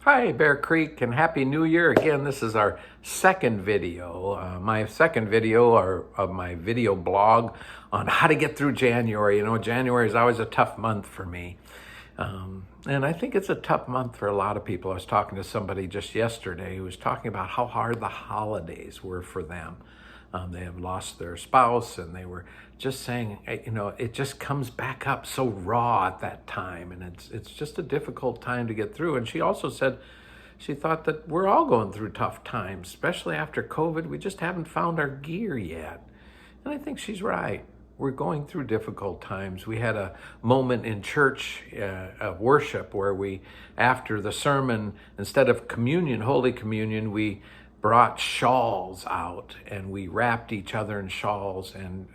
Hi, Bear Creek, and Happy New Year. Again, this is our second video, my second video of my video blog on how to get through January. You know, January is always a tough month for me. And I think it's a tough month for a lot of people. I was talking to somebody just yesterday who was talking about how hard the holidays were for them. They have lost their spouse, and they were just saying, you know, it just comes back up so raw at that time, and it's just a difficult time to get through. And she also said she thought that we're all going through tough times, especially after COVID. We just haven't found our gear yet. And I think she's right. We're going through difficult times. We had a moment in church of worship where we, after the sermon, instead of communion, Holy Communion, we brought shawls out and we wrapped each other in shawls and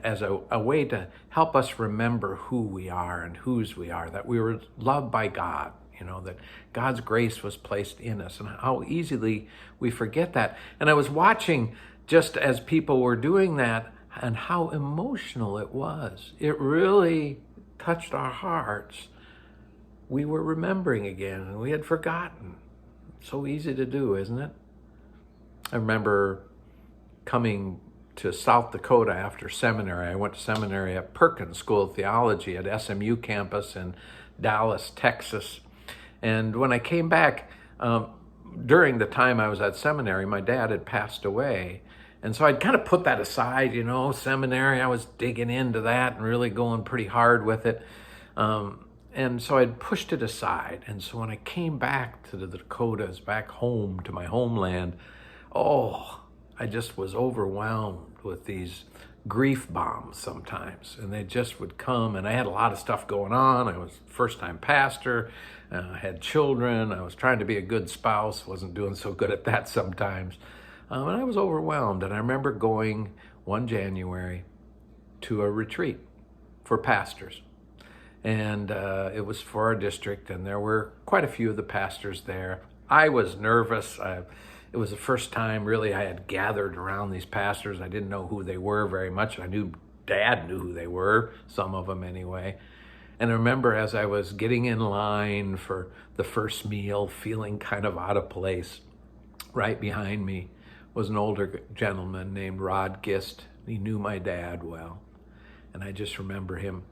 as a way to help us remember who we are and whose we are, that we were loved by God, you know, that God's grace was placed in us, and how easily we forget that. And I was watching just as people were doing that and how emotional it was. It really touched our hearts. We were remembering again and we had forgotten. So easy to do, isn't it? I remember coming to South Dakota after seminary. I went to seminary at Perkins School of Theology at SMU campus in Dallas, Texas. And when I came back, during the time I was at seminary, my dad had passed away. And so I'd kind of put that aside, you know, seminary. I was digging into that and really going pretty hard with it. And so I'd pushed it aside. And so when I came back to the Dakotas, back home to my homeland, I just was overwhelmed with these grief bombs sometimes. And they just would come, and I had a lot of stuff going on. I was first-time pastor, I had children, I was trying to be a good spouse, wasn't doing so good at that sometimes. And I was overwhelmed. And I remember going one January to a retreat for pastors. And it was for our district, and there were quite a few of the pastors there. I was nervous. It was the first time really I had gathered around these pastors. I didn't know who they were very much. I knew Dad knew who they were, some of them anyway. And I remember as I was getting in line for the first meal, feeling kind of out of place, right behind me was an older gentleman named Rod Gist. He knew my dad well. And I just remember him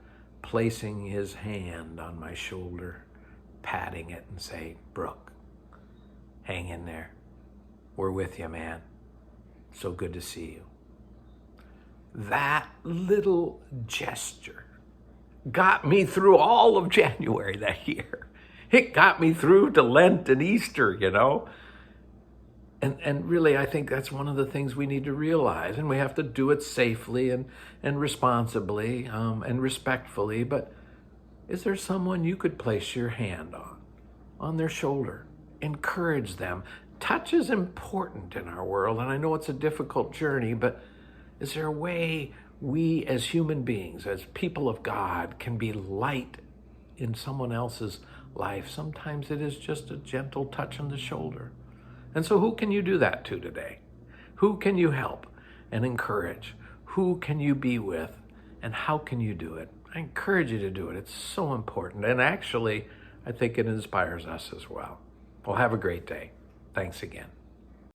placing his hand on my shoulder, patting it and saying, "Brook, hang in there. We're with you, man. So good to see you." That little gesture got me through all of January that year. It got me through to Lent and Easter, you know. And really, I think that's one of the things we need to realize, and we have to do it safely and responsibly and respectfully. But is there someone you could place your hand on their shoulder? Encourage them. Touch is important in our world, and I know it's a difficult journey, but is there a way we as human beings, as people of God, can be light in someone else's life? Sometimes it is just a gentle touch on the shoulder. And so who can you do that to today? Who can you help and encourage? Who can you be with? And how can you do it? I encourage you to do it. It's so important. And actually, I think it inspires us as well. Well, have a great day. Thanks again.